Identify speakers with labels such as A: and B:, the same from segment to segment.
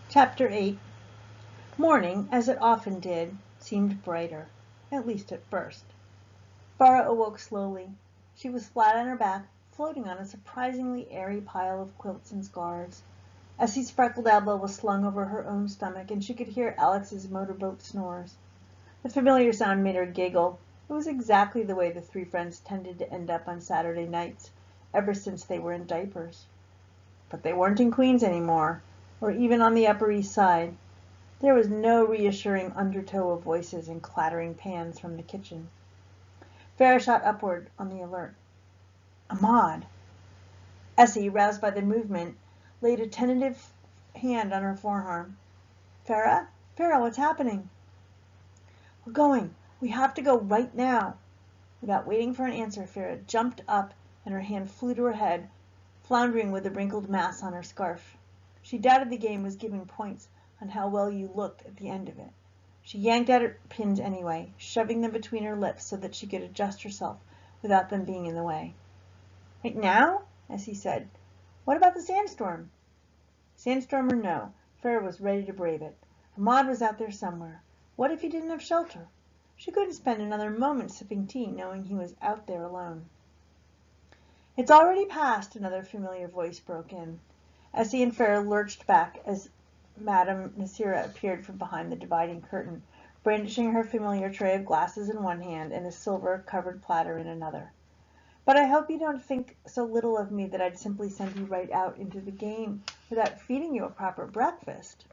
A: Chapter 8. Morning, as it often did, seemed brighter, at least at first. Farah awoke slowly. She was flat on her back, floating on a surprisingly airy pile of quilts and scarves. Essie's freckled elbow was slung over her own stomach, and she could hear Alex's motorboat snores. The familiar sound made her giggle. It was exactly the way the three friends tended to end up on Saturday nights, ever since they were in diapers. But they weren't in Queens anymore, or even on the Upper East Side. There was no reassuring undertow of voices and clattering pans from the kitchen. Farah shot upward on the alert. Ahmad! Essie, roused by the movement, laid a tentative hand on her forearm. Farah? Farah, what's happening? We're going. We have to go right now. Without waiting for an answer, Farah jumped up and her hand flew to her head, floundering with the wrinkled mass on her scarf. She doubted the game was giving points on how well you looked at the end of it. She yanked at her pins anyway, shoving them between her lips so that she could adjust herself without them being in the way. Right now? Essie said. What about the sandstorm? Sandstorm or no, Farah was ready to brave it. Ahmad was out there somewhere. What if he didn't have shelter? She couldn't spend another moment sipping tea knowing he was out there alone. It's already past, another familiar voice broke in. Essie and Farah lurched back as Madame Nasira appeared from behind the dividing curtain, brandishing her familiar tray of glasses in one hand and a silver-covered platter in another. But I hope you don't think so little of me that I'd simply send you right out into the game without feeding you a proper breakfast.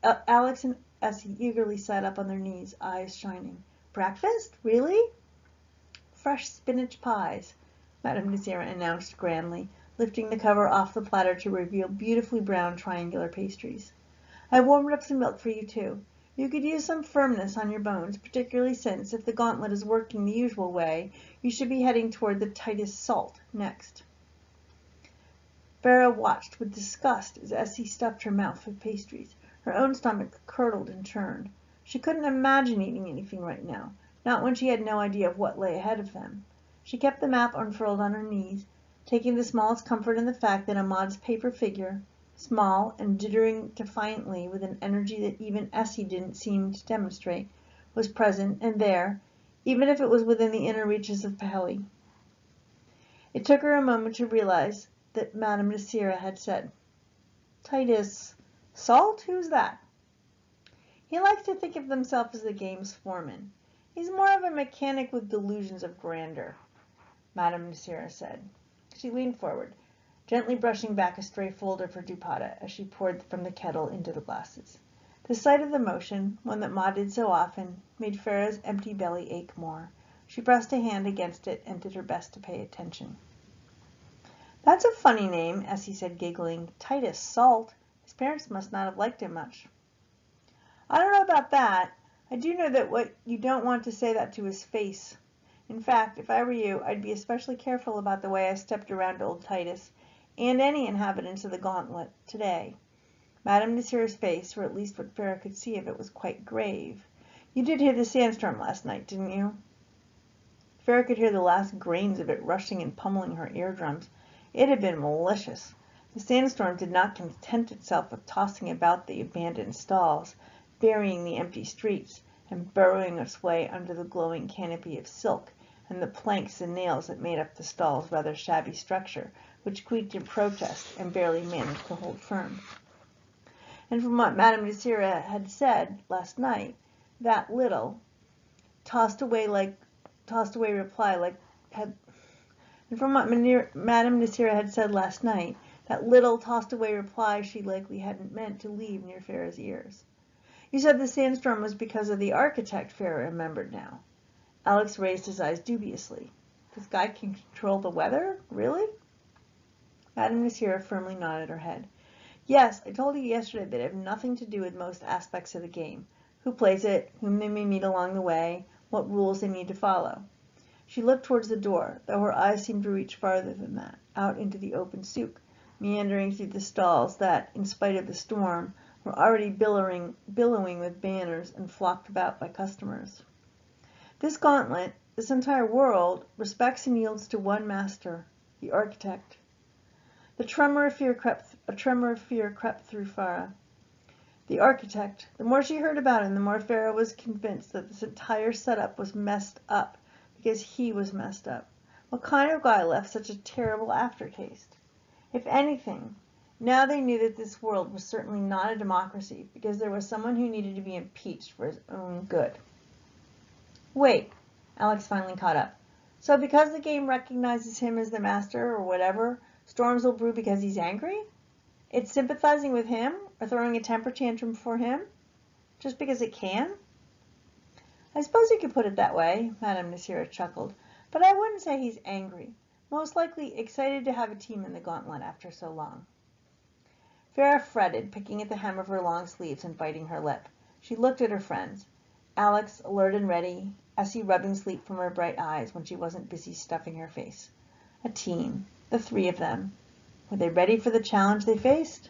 A: Alex and Essie eagerly sat up on their knees, eyes shining. Breakfast? Really? Fresh spinach pies, Madame Nasira announced grandly, lifting the cover off the platter to reveal beautifully brown triangular pastries. I warmed up some milk for you, too. You could use some firmness on your bones, particularly since, if the gauntlet is working the usual way, you should be heading toward the tightest salt next. Farah watched with disgust as Essie stuffed her mouth with pastries. Her own stomach curdled and churned. She couldn't imagine eating anything right now, not when she had no idea of what lay ahead of them. She kept the map unfurled on her knees, taking the smallest comfort in the fact that Ahmad's paper figure, small and jittering defiantly with an energy that even Essie didn't seem to demonstrate, was present and there, even if it was within the inner reaches of Paheli. It took her a moment to realize that Madame Nasira had said, Titus Salt? Who's that? He likes to think of himself as the game's foreman. He's more of a mechanic with delusions of grandeur, Madame Nasira said. She leaned forward, gently brushing back a stray fold of her dupatta as she poured from the kettle into the glasses. The sight of the motion, one that Ma did so often, made Farah's empty belly ache more. She pressed a hand against it and did her best to pay attention. That's a funny name, Essie said, giggling. Titus Salt. His parents must not have liked him much. I don't know about that. I do know that what you don't want to say that to his face. In fact, if I were you, I'd be especially careful about the way I stepped around old Titus, and any inhabitants of the Gauntlet, today. Madame Nasira's face, or at least what Farah could see of it, was quite grave. You did hear the sandstorm last night, didn't you? Farah could hear the last grains of it rushing and pummeling her eardrums. It had been malicious. The sandstorm did not content itself with tossing about the abandoned stalls, burying the empty streets, and burrowing its way under the glowing canopy of silk and the planks and nails that made up the stall's rather shabby structure, which creaked in protest and barely managed to hold firm. And from what Madame Nasira had said last night, that little tossed away reply she likely hadn't meant to leave near Farah's ears. You said the sandstorm was because of the architect, Farah remembered now. Alex raised his eyes dubiously. This guy can control the weather? Really? Madame Nasira firmly nodded her head. Yes, I told you yesterday that it had nothing to do with most aspects of the game. Who plays it, whom they may meet along the way, what rules they need to follow. She looked towards the door, though her eyes seemed to reach farther than that, out into the open souk, meandering through the stalls that, in spite of the storm, were already billowing with banners and flocked about by customers. This gauntlet, this entire world, respects and yields to one master, the architect. The tremor of fear crept A tremor of fear crept through Farah. The architect. The more she heard about him, the more Farah was convinced that this entire setup was messed up because he was messed up. What kind of guy left such a terrible aftertaste? If anything, now they knew that this world was certainly not a democracy because there was someone who needed to be impeached for his own good. Wait, Alex finally caught up. So because the game recognizes him as the master or whatever, storms will brew because he's angry? It's sympathizing with him or throwing a temper tantrum for him? Just because it can? I suppose you could put it that way, Madame Nasira chuckled, but I wouldn't say he's angry. Most likely excited to have a team in the Gauntlet after so long. Farah fretted, picking at the hem of her long sleeves and biting her lip. She looked at her friends. Alex, alert and ready, Essie rubbing sleep from her bright eyes when she wasn't busy stuffing her face. A team, the three of them. Were they ready for the challenge they faced?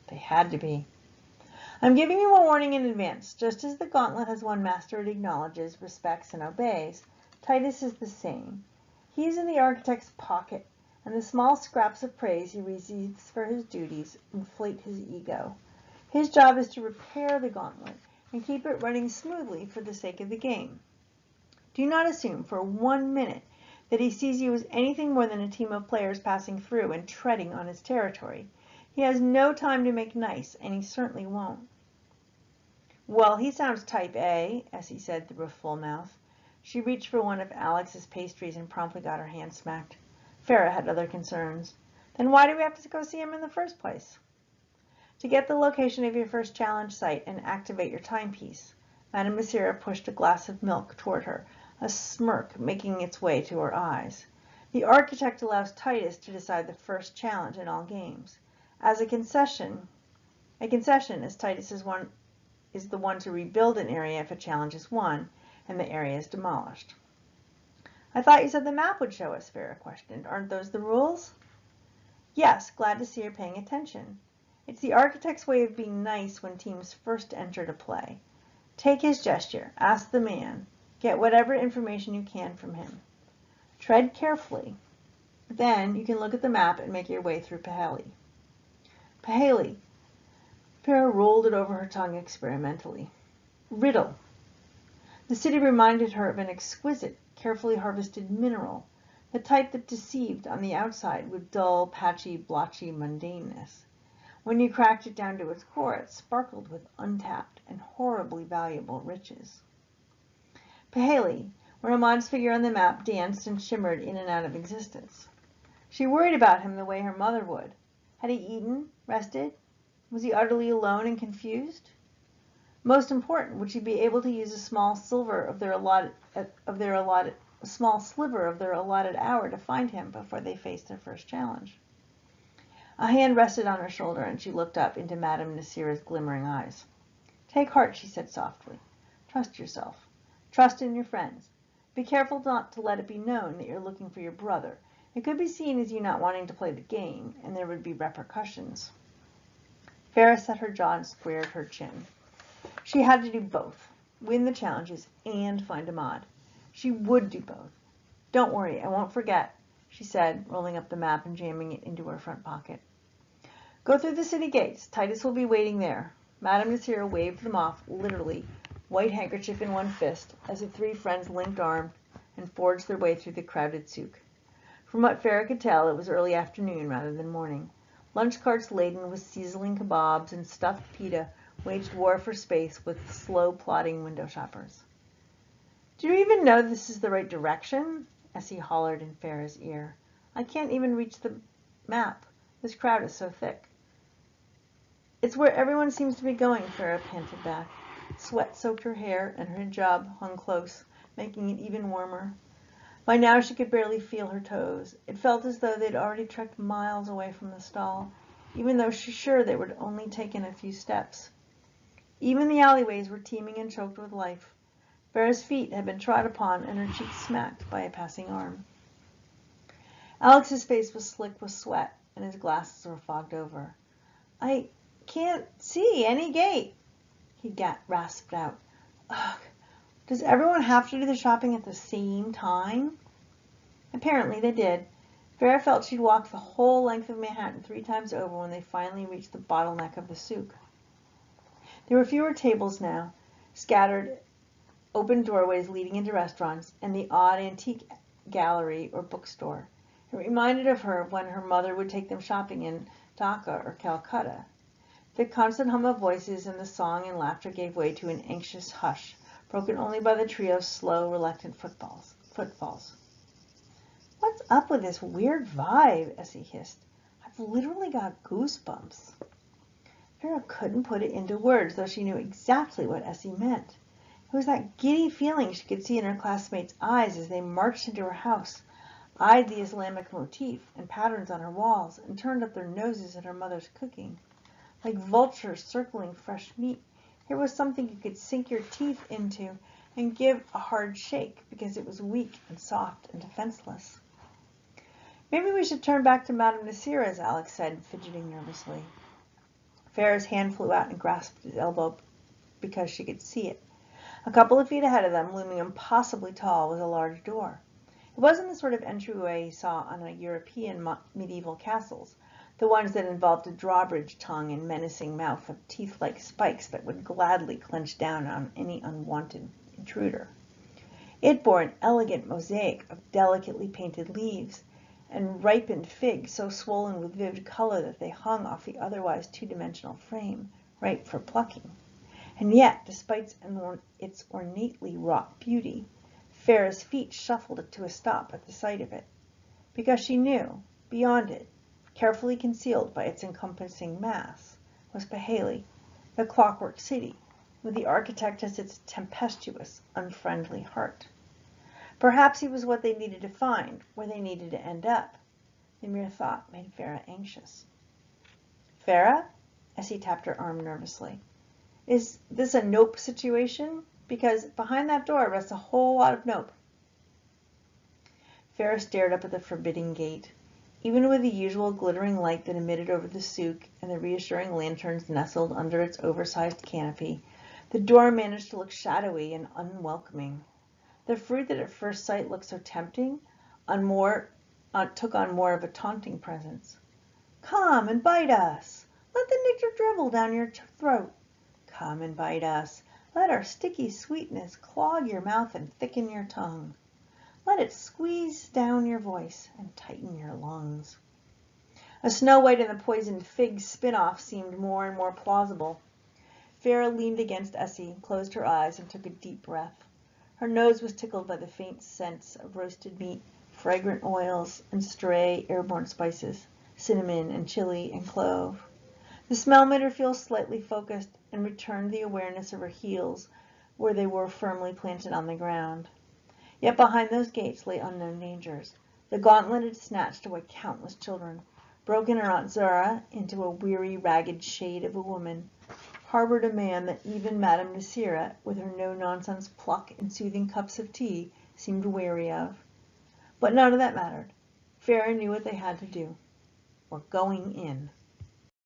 A: They had to be. I'm giving you a warning in advance. Just as the Gauntlet has one master it acknowledges, respects, and obeys, Titus is the same. He is in the architect's pocket, and the small scraps of praise he receives for his duties inflate his ego. His job is to repair the Gauntlet and keep it running smoothly for the sake of the game. Do not assume for 1 minute that he sees you as anything more than a team of players passing through and treading on his territory. He has no time to make nice, and he certainly won't. Well, he sounds type A, Essie said through a full mouth. She reached for one of Alex's pastries and promptly got her hand smacked. Farah had other concerns. Then why do we have to go see him in the first place? To get the location of your first challenge site and activate your timepiece. Madame Nasira pushed a glass of milk toward her, a smirk making its way to her eyes. The architect allows Titus to decide the first challenge in all games. As a concession as Titus is the one to rebuild an area if a challenge is won and the area is demolished. I thought you said the map would show us, Farah questioned. Aren't those the rules? Yes, glad to see you're paying attention. It's the architect's way of being nice when teams first enter to play. Take his gesture, ask the man, get whatever information you can from him. Tread carefully. Then you can look at the map and make your way through Paheli. Paheli. Farah rolled it over her tongue experimentally. Riddle. The city reminded her of an exquisite, carefully harvested mineral, the type that deceived on the outside with dull, patchy, blotchy mundaneness. When you cracked it down to its core, it sparkled with untapped and horribly valuable riches. Paheli, where Ahmad's figure on the map danced and shimmered in and out of existence. She worried about him the way her mother would. Had he eaten? Rested? Was he utterly alone and confused? Most important, would she be able to use a small sliver of their allotted hour to find him before they faced their first challenge? A hand rested on her shoulder, and she looked up into Madame Nasira's glimmering eyes. Take heart, she said softly. Trust yourself. Trust in your friends. Be careful not to let it be known that you're looking for your brother. It could be seen as you not wanting to play the game, and there would be repercussions. Farah set her jaw and squared her chin. She had to do both, win the challenges and find Ahmad. She would do both. Don't worry, I won't forget, she said, rolling up the map and jamming it into her front pocket. Go through the city gates. Titus will be waiting there. Madame Nasira waved them off, literally, white handkerchief in one fist, as the three friends linked arms and forged their way through the crowded souk. From what Farah could tell, it was early afternoon rather than morning. Lunch carts laden with sizzling kebabs and stuffed pita waged war for space with slow, plodding window shoppers. Do you even know this is the right direction? Essie hollered in Farah's ear. I can't even reach the map. This crowd is so thick. It's where everyone seems to be going, Farah panted back. Sweat soaked her hair, and her hijab hung close, making it even warmer. By now she could barely feel her toes. It felt as though they'd already trekked miles away from the stall, even though she's sure they would only taken a few steps. Even the alleyways were teeming and choked with life. Farah's feet had been trod upon and her cheeks smacked by a passing arm. Alex's face was slick with sweat, and his glasses were fogged over. I can't see any gate, he rasped out. Ugh. Does everyone have to do the shopping at the same time? Apparently they did. Vera felt she'd walked the whole length of Manhattan 3 times over when they finally reached the bottleneck of the souk. There were fewer tables now, scattered open doorways leading into restaurants, and the odd antique gallery or bookstore. It reminded of her of when her mother would take them shopping in Dhaka or Calcutta. The constant hum of voices and the song and laughter gave way to an anxious hush, broken only by the trio's slow, reluctant footfalls. "What's up with this weird vibe?" Essie hissed. "I've literally got goosebumps." Vera couldn't put it into words, though she knew exactly what Essie meant. It was that giddy feeling she could see in her classmates' eyes as they marched into her house, eyed the Islamic motif and patterns on her walls, and turned up their noses at her mother's cooking. Like vultures circling fresh meat, here was something you could sink your teeth into and give a hard shake because it was weak and soft and defenseless. "Maybe we should turn back to Madame Nasira's," Alex said, fidgeting nervously. Vera's hand flew out and grasped his elbow because she could see it. A couple of feet ahead of them, looming impossibly tall, was a large door. It wasn't the sort of entryway you saw on a European medieval castles, the ones that involved a drawbridge tongue and menacing mouth of teeth-like spikes that would gladly clench down on any unwanted intruder. It bore an elegant mosaic of delicately painted leaves and ripened figs so swollen with vivid color that they hung off the otherwise two-dimensional frame, ripe for plucking. And yet, despite its ornately wrought beauty, Vera's feet shuffled to a stop at the sight of it, because she knew, beyond it, carefully concealed by its encompassing mass, was Paheli, the clockwork city, with the architect as its tempestuous, unfriendly heart. Perhaps he was what they needed to find, where they needed to end up. The mere thought made Vera anxious. "Vera?" Essie tapped her arm nervously. "Is this a nope situation? Because behind that door rests a whole lot of nope." Vera stared up at the forbidding gate. Even with the usual glittering light that emitted over the souk and the reassuring lanterns nestled under its oversized canopy, the door managed to look shadowy and unwelcoming. The fruit that at first sight looked so tempting took on more of a taunting presence. "Come and bite us. Let the nectar dribble down your throat. Come and bite us. Let our sticky sweetness clog your mouth and thicken your tongue. Let it squeeze down your voice and tighten your lungs." A Snow White and the Poisoned Fig spin-off seemed more and more plausible. Vera leaned against Essie, closed her eyes, and took a deep breath. Her nose was tickled by the faint scents of roasted meat, fragrant oils, and stray airborne spices, cinnamon and chili and clove. The smell made her feel slightly focused and returned the awareness of her heels where they were firmly planted on the ground. Yet behind those gates lay unknown dangers. The Gauntlet had snatched away countless children, broken her Aunt Zara into a weary, ragged shade of a woman, harbored a man that even Madame Nasira, with her no-nonsense pluck and soothing cups of tea, seemed wary of. But none of that mattered. Vera knew what they had to do. "We're going in."